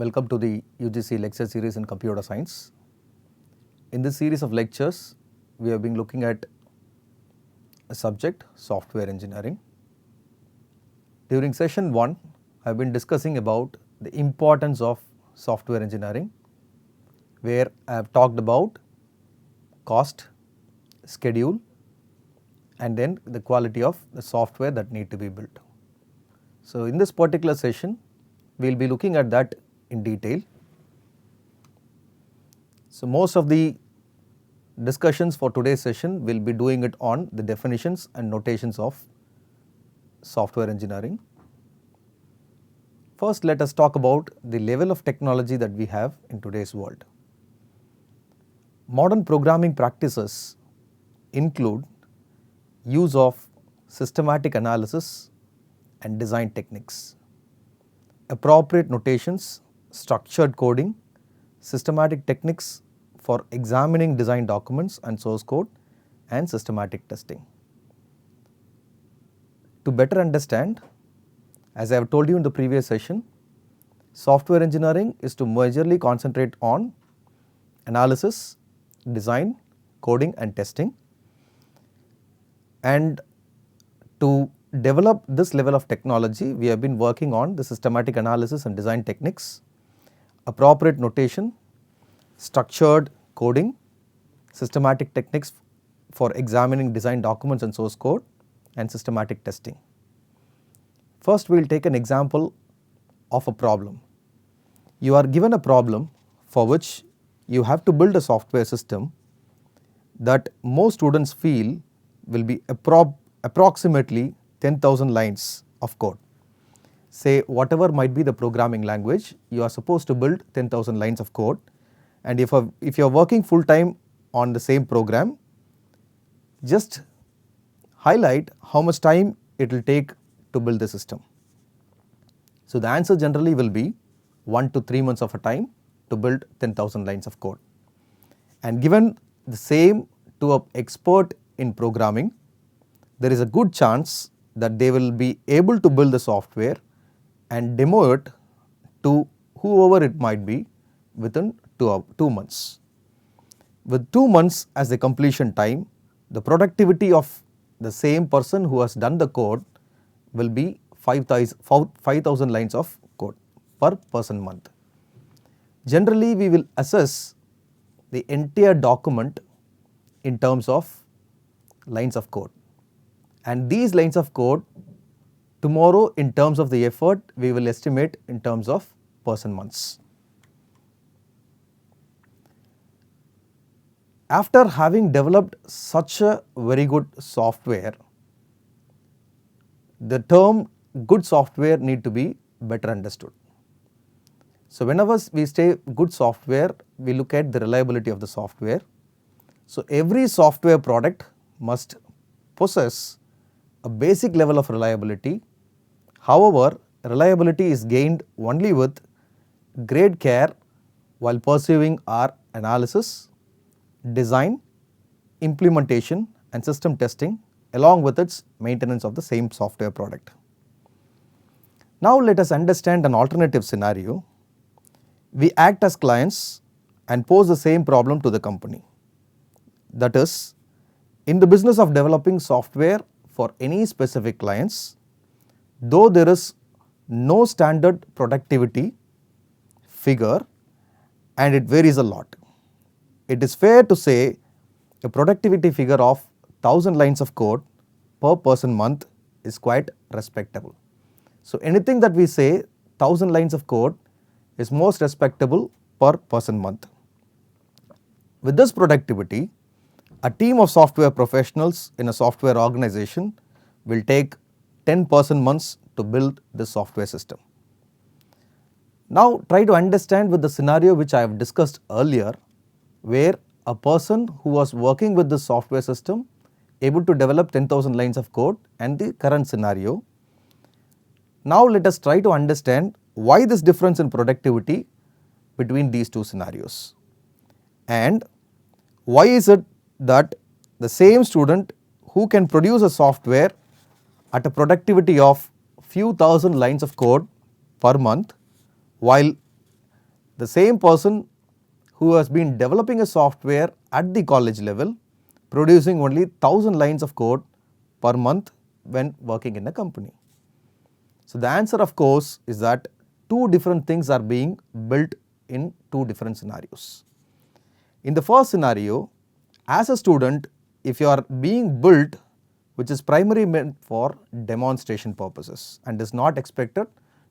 Welcome to the UGC lecture series in computer science. In this series of lectures, we have been looking at a subject, software engineering. During session 1, I have been discussing about the importance of software engineering, where I have talked about cost, schedule, and then the quality of the software that need to be built. So in this particular session, we will be looking at that in detail. So most of the discussions for today's session will be doing it on the definitions and notations of software engineering. First, let us talk about the level of technology that we have in today's world. Modern programming practices include use of systematic analysis and design techniques, appropriate notations, structured coding, systematic techniques for examining design documents and source code, and systematic testing. To better understand, as I have told you in the previous session, software engineering is to majorly concentrate on analysis, design, coding and testing. And to develop this level of technology, we have been working on the systematic analysis and design techniques, appropriate notation, structured coding, systematic techniques for examining design documents and source code, and systematic testing. First, we will take an example of a problem. You are given a problem for which you have to build a software system that most students feel will be approximately 10,000 lines of code. Say whatever might be the programming language, you are supposed to build 10,000 lines of code, and if you are working full time on the same program, just highlight how much time it will take to build the system. So the answer generally will be 1 to 3 months of a time to build 10,000 lines of code. And given the same to an expert in programming, there is a good chance that they will be able to build the software and demo it to whoever it might be within 2 months. With 2 months as the completion time, the productivity of the same person who has done the code will be 5,000 lines of code per person month. Generally, we will assess the entire document in terms of lines of code, and these lines of code tomorrow in terms of the effort we will estimate in terms of person months. After having developed such a very good software, the term good software need to be better understood. So whenever we say good software, we look at the reliability of the software. So every software product must possess a basic level of reliability. However, reliability is gained only with great care while pursuing our analysis, design, implementation and system testing along with its maintenance of the same software product. Now let us understand an alternative scenario. We act as clients and pose the same problem to the company. That is, in the business of developing software for any specific clients, though there is no standard productivity figure and it varies a lot, it is fair to say a productivity figure of 1000 lines of code per person month is quite respectable. So anything that we say 1000 lines of code is most respectable per person month. With this productivity, a team of software professionals in a software organization will take 10 person months to build this software system. Now try to understand with the scenario which I have discussed earlier, where a person who was working with this software system able to develop 10,000 lines of code and the current scenario. Now let us try to understand why this difference in productivity between these two scenarios, and why is it that the same student who can produce a software at a productivity of few thousand lines of code per month, while the same person who has been developing a software at the college level, producing only 1000 lines of code per month when working in a company. So the answer of course is that two different things are being built in two different scenarios. In the first scenario, as a student, if you are being built, which is primarily meant for demonstration purposes and is not expected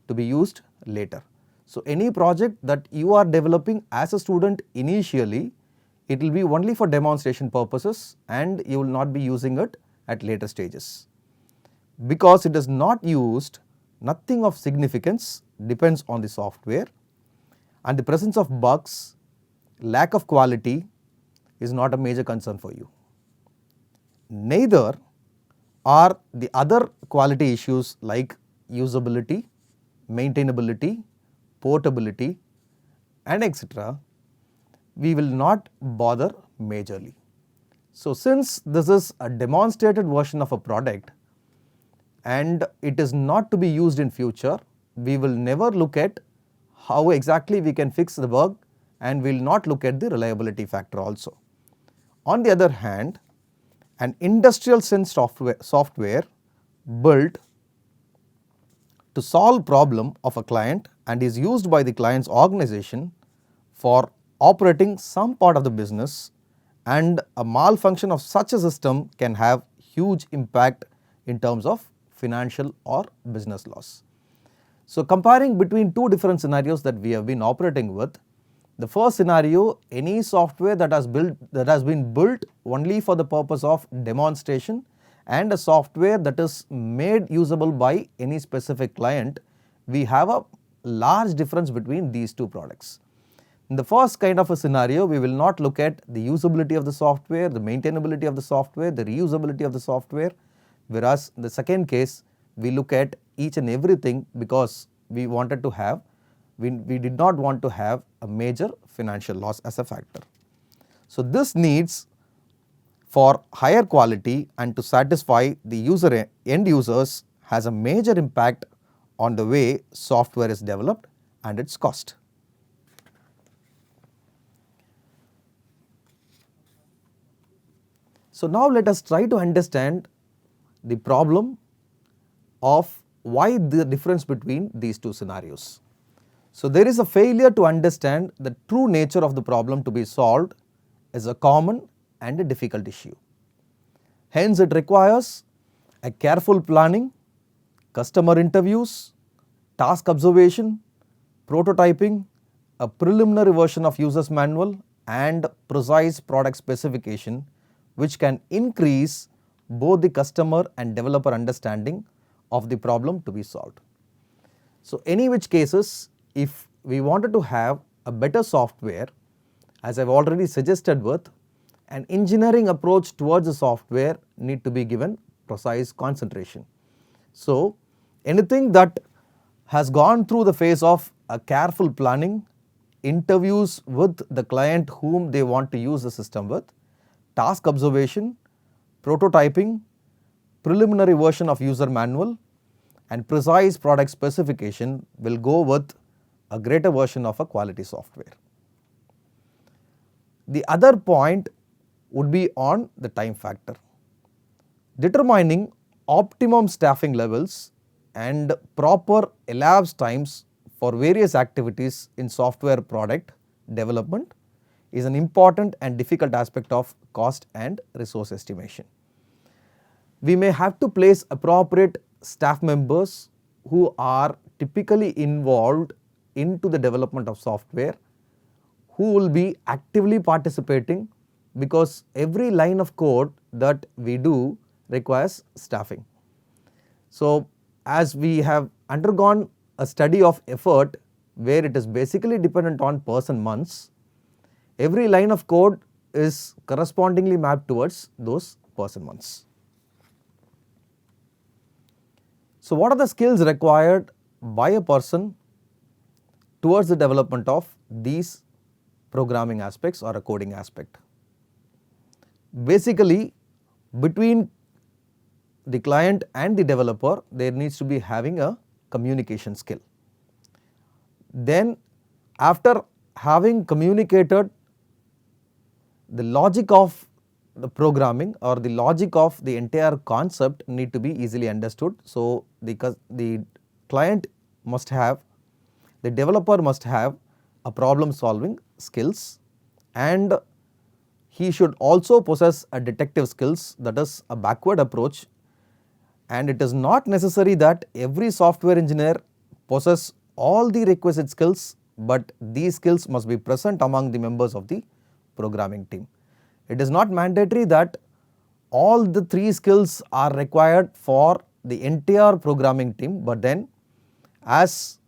to be used later. So any project that you are developing as a student initially, it will be only for demonstration purposes and you will not be using it at later stages. Because it is not used, nothing of significance depends on the software, and the presence of bugs, lack of quality is not a major concern for you. Neither are the other quality issues like usability, maintainability, portability and etc. we will not bother majorly. So since this is a demonstrated version of a product and it is not to be used in future, we will never look at how exactly we can fix the bug and we will not look at the reliability factor also. On the other hand, an industrial sense software built to solve problem of a client and is used by the client's organization for operating some part of the business, and a malfunction of such a system can have huge impact in terms of financial or business loss. So comparing between two different scenarios that we have been operating with, the first scenario, any software that has been built only for the purpose of demonstration and a software that is made usable by any specific client, we have a large difference between these two products. In the first kind of a scenario, we will not look at the usability of the software, the maintainability of the software, the reusability of the software, whereas in the second case, we look at each and everything because we wanted to have, we did not want to have a major financial loss as a factor. So this needs for higher quality and to satisfy the end users has a major impact on the way software is developed and its cost. So now let us try to understand the problem of why the difference between these two scenarios. So there is a failure to understand the true nature of the problem to be solved is a common and a difficult issue. Hence it requires a careful planning, customer interviews, task observation, prototyping, a preliminary version of user's manual and precise product specification, which can increase both the customer and developer understanding of the problem to be solved. So any which cases, if we wanted to have a better software, as I have already suggested with, an engineering approach towards the software need to be given precise concentration. So anything that has gone through the phase of a careful planning, interviews with the client whom they want to use the system with, task observation, prototyping, preliminary version of user manual and precise product specification will go with a greater version of a quality software. The other point would be on the time factor. Determining optimum staffing levels and proper elapsed times for various activities in software product development is an important and difficult aspect of cost and resource estimation. We may have to place appropriate staff members who are typically involved into the development of software, who will be actively participating because every line of code that we do requires staffing. So as we have undergone a study of effort where it is basically dependent on person months, every line of code is correspondingly mapped towards those person months. So what are the skills required by a person towards the development of these programming aspects or a coding aspect? Basically, between the client and the developer, there needs to be having a communication skill. Then after having communicated the logic of the programming or the logic of the entire concept need to be easily understood. So, the client must have, the developer must have a problem solving skills, and he should also possess a detective skills, that is a backward approach, and it is not necessary that every software engineer possess all the requisite skills, but these skills must be present among the members of the programming team. It is not mandatory that all the three skills are required for the entire programming team, but then as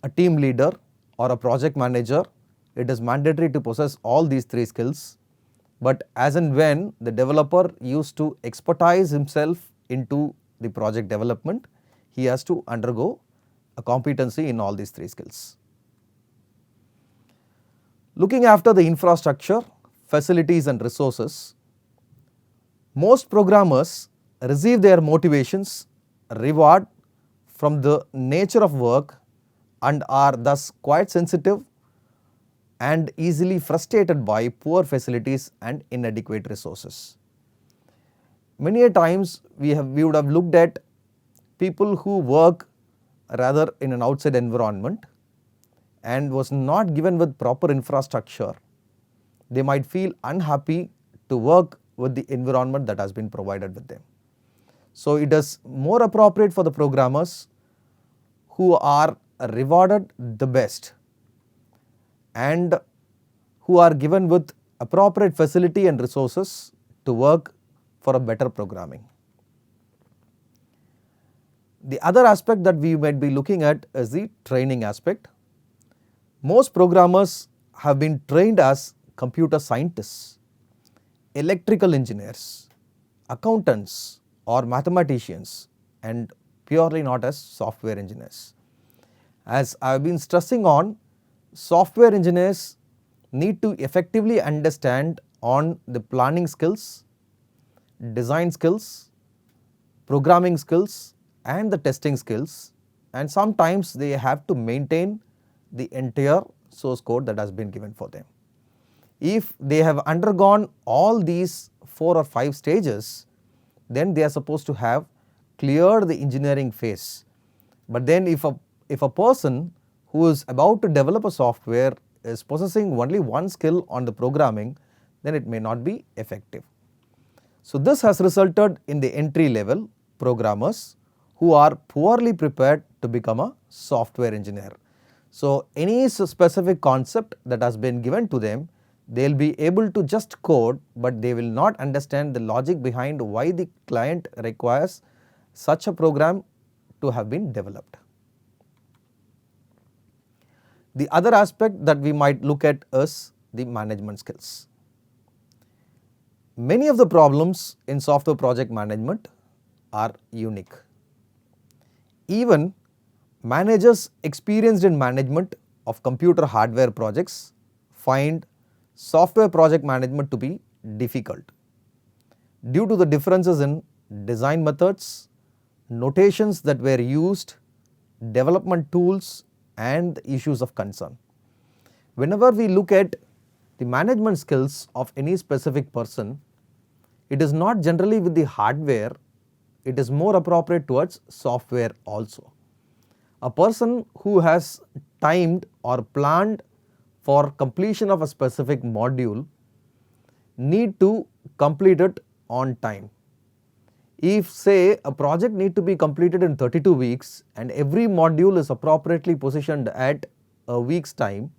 a team leader or a project manager, it is mandatory to possess all these three skills. But as and when the developer used to expertise himself into the project development, he has to undergo a competency in all these three skills. Looking after the infrastructure, facilities and resources, most programmers receive their motivations, reward from the nature of work and are thus quite sensitive and easily frustrated by poor facilities and inadequate resources. Many a times we would have looked at people who work rather in an outside environment and was not given with proper infrastructure. They might feel unhappy to work with the environment that has been provided with them. So, it is more appropriate for the programmers who are rewarded the best and who are given with appropriate facility and resources to work for a better programming. The other aspect that we might be looking at is the training aspect. Most programmers have been trained as computer scientists, electrical engineers, accountants or mathematicians, and purely not as software engineers. As I have been stressing on, software engineers need to effectively understand on the planning skills, design skills, programming skills and the testing skills, and sometimes they have to maintain the entire source code that has been given for them. If they have undergone all these 4 or 5 stages, then they are supposed to have cleared the engineering phase. But then if a person who is about to develop a software is possessing only one skill on the programming, then it may not be effective. So, this has resulted in the entry level programmers who are poorly prepared to become a software engineer. So, any specific concept that has been given to them, they will be able to just code, but they will not understand the logic behind why the client requires such a program to have been developed. The other aspect that we might look at is the management skills. Many of the problems in software project management are unique. Even managers experienced in management of computer hardware projects find software project management to be difficult due to the differences in design methods, notations that were used, development tools and issues of concern. Whenever we look at the management skills of any specific person, it is not generally with the hardware, it is more appropriate towards software also. A person who has timed or planned for completion of a specific module need to complete it on time. If say a project need to be completed in 32 weeks and every module is appropriately positioned at a week's time,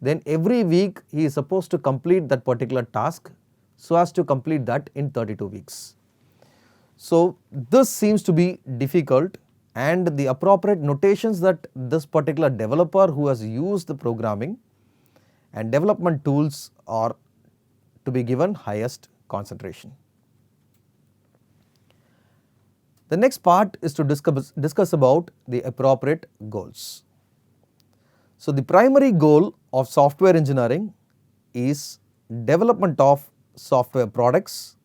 then every week he is supposed to complete that particular task so as to complete that in 32 weeks. So, this seems to be difficult, and the appropriate notations that this particular developer who has used the programming and development tools are to be given highest concentration. The next part is to discuss about the appropriate goals. So, the primary goal of software engineering is development of software products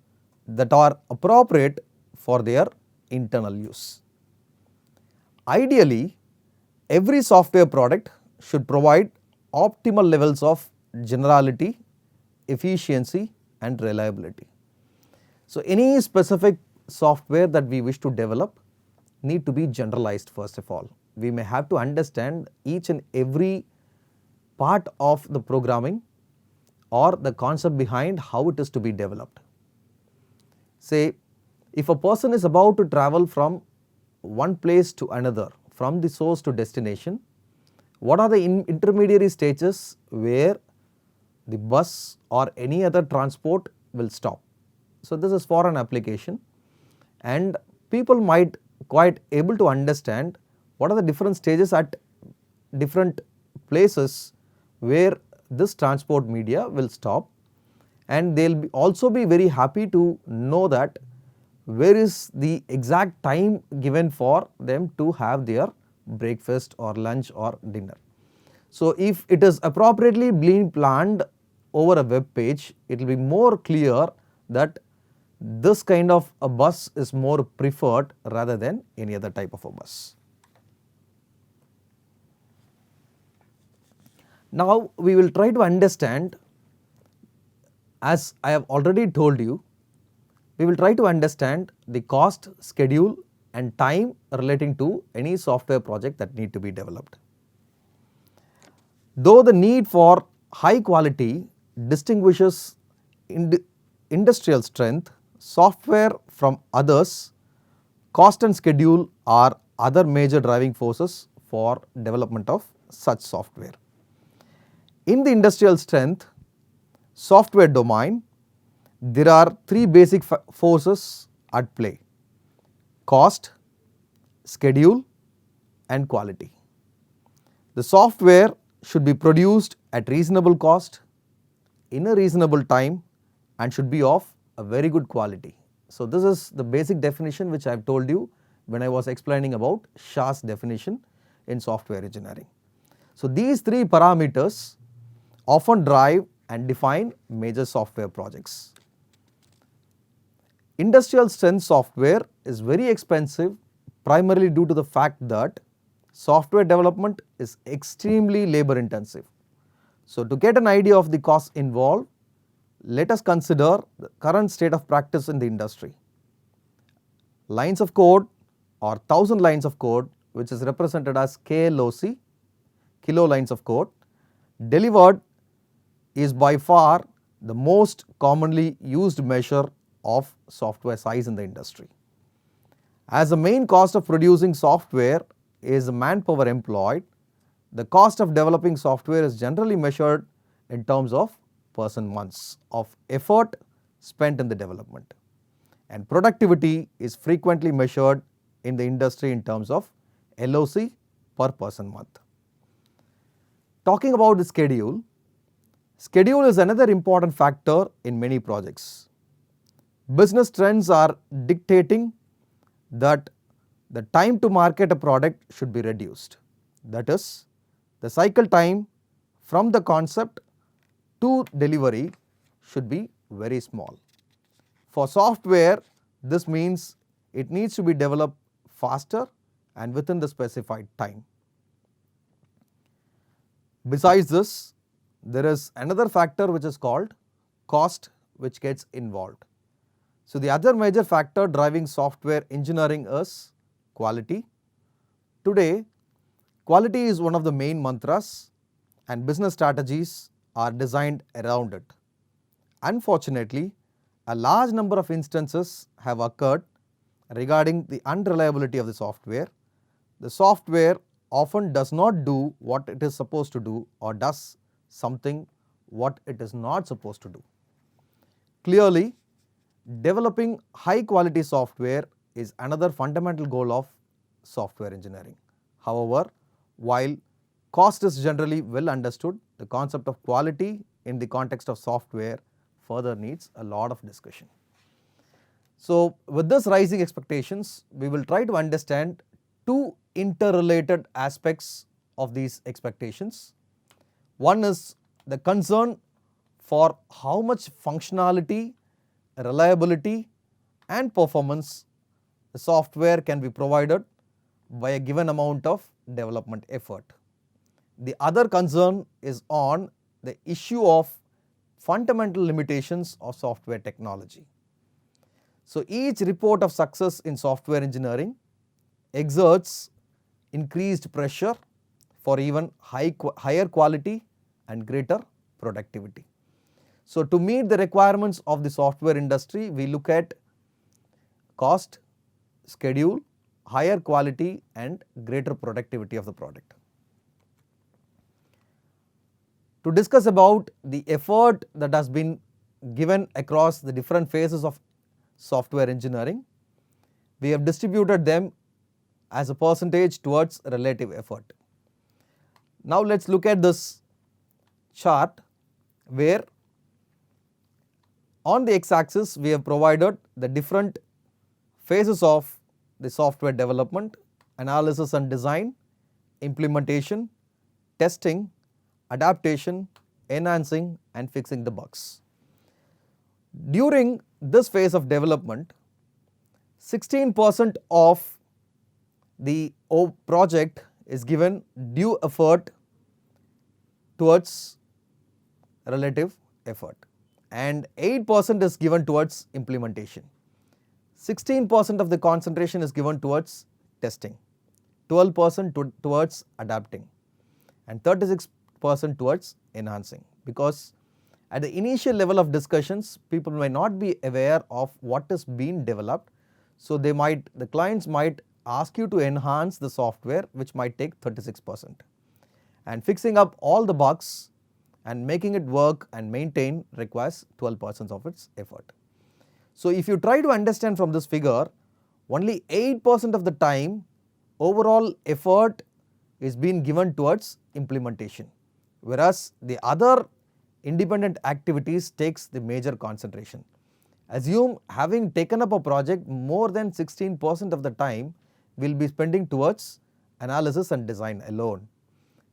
that are appropriate for their internal use. Ideally, every software product should provide optimal levels of generality, efficiency and reliability. So, any specific software that we wish to develop need to be generalized first of all. We may have to understand each and every part of the programming or the concept behind how it is to be developed. Say, if a person is about to travel from one place to another, from the source to destination, what are the intermediary stages where the bus or any other transport will stop? So, this is for an application, and people might quite able to understand what are the different stages at different places where this transport media will stop, and they will also be very happy to know that where is the exact time given for them to have their breakfast or lunch or dinner. So, if it is appropriately being planned over a web page, it will be more clear that this kind of a bus is more preferred rather than any other type of a bus. Now, we will try to understand, as I have already told you, we will try to understand the cost, schedule and time relating to any software project that need to be developed. Though the need for high quality distinguishes industrial strength, software from others, cost and schedule are other major driving forces for development of such software. In the industrial strength software domain, there are three basic forces at play: cost, schedule and quality. The software should be produced at reasonable cost, in a reasonable time and should be of a very good quality. So, this is the basic definition which I have told you when I was explaining about Shah's definition in software engineering. So, these three parameters often drive and define major software projects. Industrial strength software is very expensive primarily due to the fact that software development is extremely labor intensive. So, to get an idea of the costs involved, let us consider the current state of practice in the industry. Lines of code or 1000 lines of code, which is represented as KLOC, kilo lines of code, delivered is by far the most commonly used measure of software size in the industry. As the main cost of producing software is the manpower employed, the cost of developing software is generally measured in terms of person months of effort spent in the development, and productivity is frequently measured in the industry in terms of LOC per person month. Talking about the schedule, schedule is another important factor in many projects. Business trends are dictating that the time to market a product should be reduced. That is, the cycle time from the concept to delivery should be very small. For software, this means it needs to be developed faster and within the specified time. Besides this, there is another factor which is called cost, which gets involved. So, the other major factor driving software engineering is quality. Today, quality is one of the main mantras and business strategies are designed around it. Unfortunately, a large number of instances have occurred regarding the unreliability of the software. The software often does not do what it is supposed to do or does something what it is not supposed to do. Clearly, developing high quality software is another fundamental goal of software engineering. However, while cost is generally well understood, the concept of quality in the context of software further needs a lot of discussion. So, with this rising expectations, we will try to understand two interrelated aspects of these expectations. One is the concern for how much functionality, reliability and performance the software can be provided by a given amount of development effort. The other concern is on the issue of fundamental limitations of software technology. So each report of success in software engineering exerts increased pressure for even higher quality and greater productivity. So to meet the requirements of the software industry, we look at cost, schedule, higher quality and greater productivity of the product. To discuss about the effort that has been given across the different phases of software engineering, we have distributed them as a percentage towards relative effort. Now let us look at this chart where on the x-axis we have provided the different phases of the software development, analysis and design, implementation, testing, adaptation, enhancing and fixing the bugs. During this phase of development, 16% of the project is given due effort towards relative effort and 8% is given towards implementation. 16% of the concentration is given towards testing, 12% towards adapting and 36% towards enhancing, because at the initial level of discussions people may not be aware of what is being developed. So the clients might ask you to enhance the software, which might take 36%, and fixing up all the bugs and making it work and maintain requires 12% of its effort. So if you try to understand from this figure, only 8% of the time overall effort is being given towards implementation, whereas the other independent activities takes the major concentration. Assume having taken up a project, more than 16% of the time will be spending towards analysis and design alone.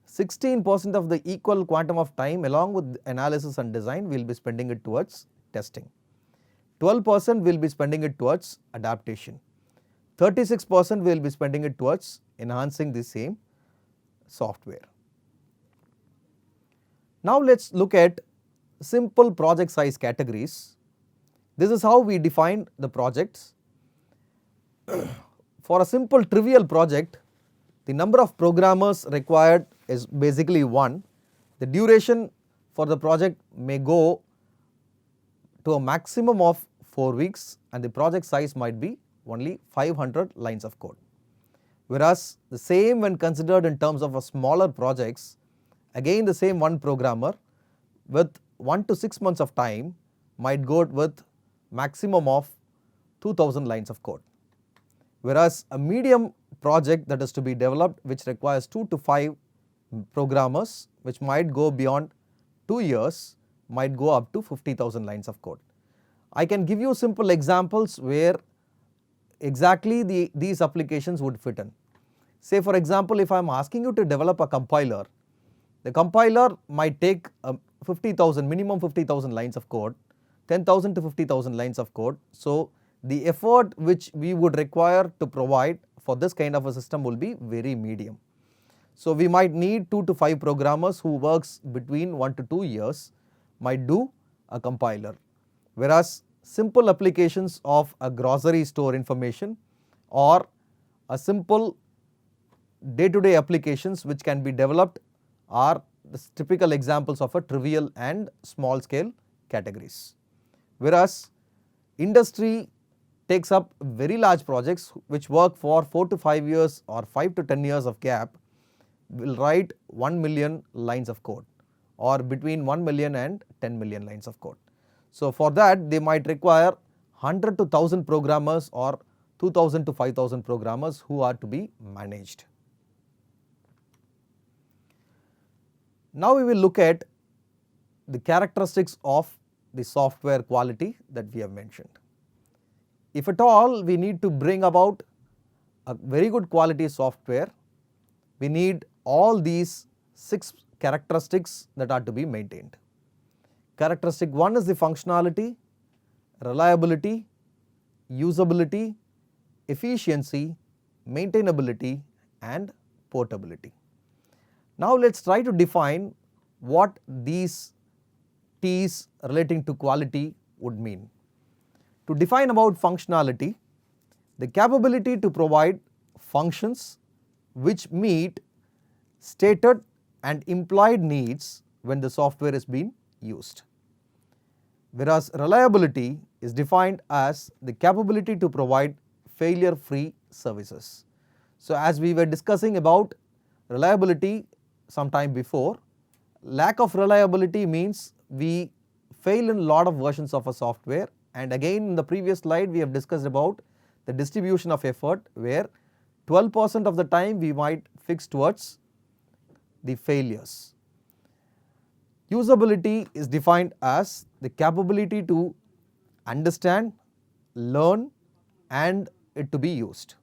16% of the equal quantum of time along with analysis and design will be spending it towards testing. 12% will be spending it towards adaptation. 36% will be spending it towards enhancing the same software. Now let us look at simple project size categories. This is how we define the projects. For a simple trivial project, the number of programmers required is basically 1. The duration for the project may go to a maximum of 4 weeks and the project size might be only 500 lines of code. Whereas the same when considered in terms of a smaller projects, again the same one programmer with 1 to 6 months of time might go with maximum of 2000 lines of code. Whereas a medium project that is to be developed which requires 2 to 5 programmers, which might go beyond 2 years, might go up to 50,000 lines of code. I can give you simple examples where exactly these applications would fit in. Say for example, if I am asking you to develop a compiler, the compiler might take 50,000, minimum 50,000 lines of code, 10,000 to 50,000 lines of code. So the effort which we would require to provide for this kind of a system will be very medium. So we might need 2 to 5 programmers who works between 1 to 2 years might do a compiler. Whereas simple applications of a grocery store information or a simple day-to-day applications which can be developed are the typical examples of a trivial and small scale categories. Whereas industry takes up very large projects which work for 4 to 5 years or 5 to 10 years of gap, will write 1 million lines of code or between 1 million and 10 million lines of code. So for that they might require 100 to 1000 programmers or 2000 to 5000 programmers who are to be managed. Now we will look at the characteristics of the software quality that we have mentioned. If at all we need to bring about a very good quality software, we need all these 6 characteristics that are to be maintained. Characteristic 1 is the functionality, reliability, usability, efficiency, maintainability and portability. Now let's try to define what these T's relating to quality would mean. To define about functionality, the capability to provide functions which meet stated and implied needs when the software is being used. Whereas reliability is defined as the capability to provide failure-free services. So as we were discussing about reliability some time before, lack of reliability means we fail in a lot of versions of a software, and again in the previous slide we have discussed about the distribution of effort where 12% of the time we might fix towards the failures. Usability is defined as the capability to understand, learn and it to be used.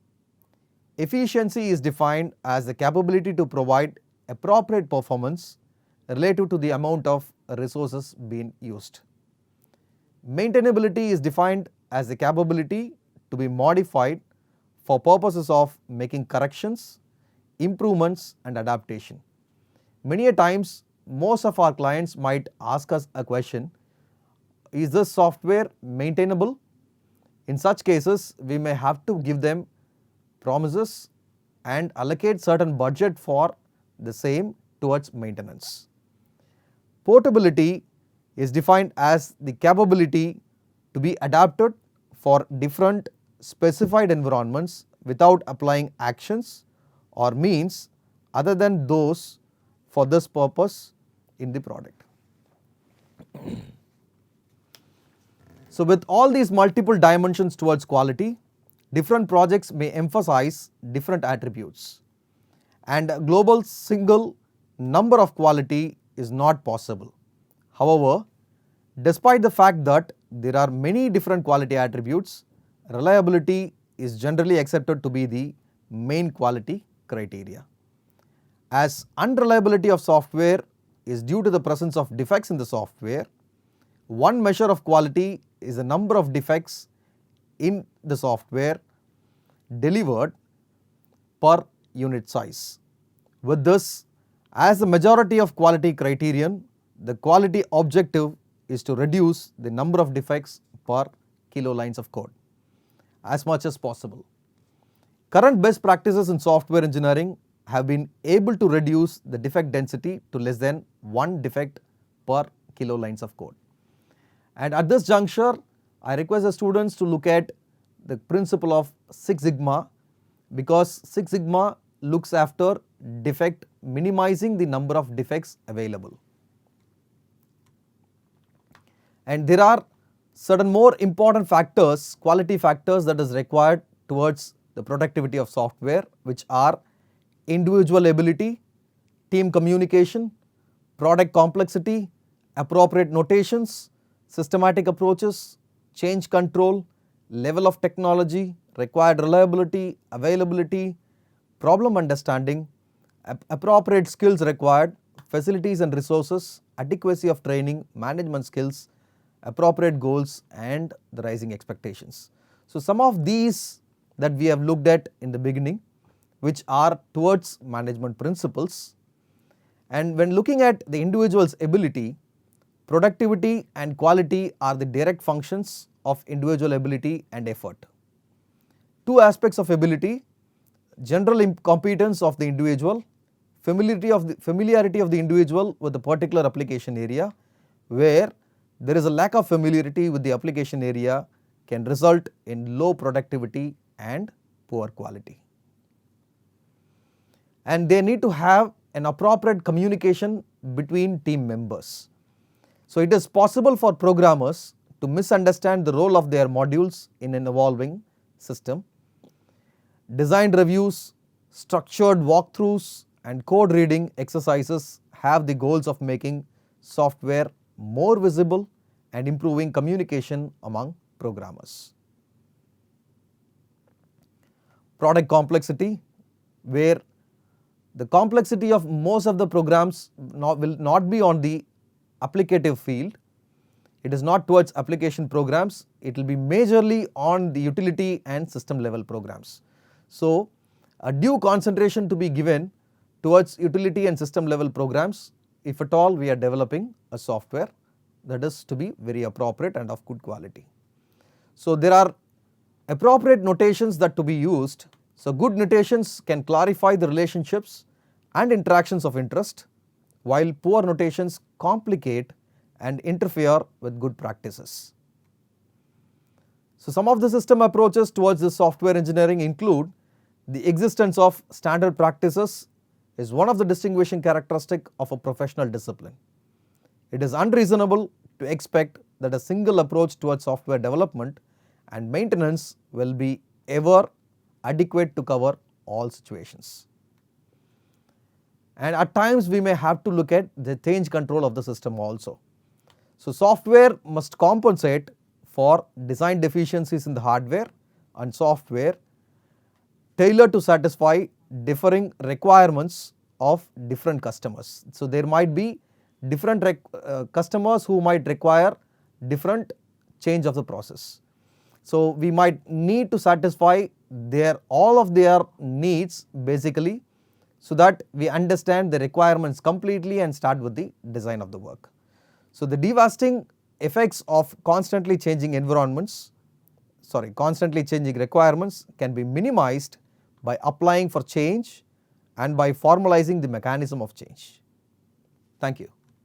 Efficiency is defined as the capability to provide appropriate performance relative to the amount of resources being used. Maintainability is defined as the capability to be modified for purposes of making corrections, improvements and adaptation. Many a times most of our clients might ask us a question, is this software maintainable? In such cases we may have to give them promises and allocate certain budget for the same towards maintenance. Portability is defined as the capability to be adapted for different specified environments without applying actions or means other than those for this purpose in the product. So with all these multiple dimensions towards quality, different projects may emphasize different attributes, and a global single number of quality is not possible. However, despite the fact that there are many different quality attributes, reliability is generally accepted to be the main quality criteria. As unreliability of software is due to the presence of defects in the software, one measure of quality is the number of defects in the software delivered per unit size. With this as the majority of quality criterion, the quality objective is to reduce the number of defects per kilo lines of code as much as possible. Current best practices in software engineering have been able to reduce the defect density to less than 1 defect per kilo lines of code. And at this juncture, I request the students to look at the principle of Six Sigma, because Six Sigma looks after defect, minimizing the number of defects available. And there are certain more important factors, quality factors that is required towards the productivity of software, which are individual ability, team communication, product complexity, appropriate notations, systematic approaches, change control, level of technology, required reliability, availability, problem understanding, appropriate skills required, facilities and resources, adequacy of training, management skills, appropriate goals and the rising expectations. So some of these that we have looked at in the beginning, which are towards management principles, and when looking at the individual's ability, productivity and quality are the direct functions of individual ability and effort. Two aspects of ability: general competence of the individual, familiarity of the individual with a particular application area. Where there is a lack of familiarity with the application area can result in low productivity and poor quality. And they need to have an appropriate communication between team members. So it is possible for programmers to misunderstand the role of their modules in an evolving system. Design reviews, structured walkthroughs and code reading exercises have the goals of making software more visible and improving communication among programmers. Product complexity, where the complexity of most of the programs will not be on the applicative field. It is not towards application programs, it will be majorly on the utility and system level programs. So a due concentration to be given towards utility and system level programs, if at all we are developing a software that is to be very appropriate and of good quality. So there are appropriate notations that to be used. So good notations can clarify the relationships and interactions of interest, while poor notations complicate and interfere with good practices. So some of the system approaches towards this software engineering include the existence of standard practices is one of the distinguishing characteristic of a professional discipline. It is unreasonable to expect that a single approach towards software development and maintenance will be ever adequate to cover all situations. And at times we may have to look at the change control of the system also. So software must compensate for design deficiencies in the hardware and software tailored to satisfy differing requirements of different customers. So there might be different customers who might require different change of the process. So we might need to satisfy all of their needs basically, so that we understand the requirements completely and start with the design of the work. So the devastating effects of constantly changing requirements can be minimized by applying for change and by formalizing the mechanism of change. Thank you.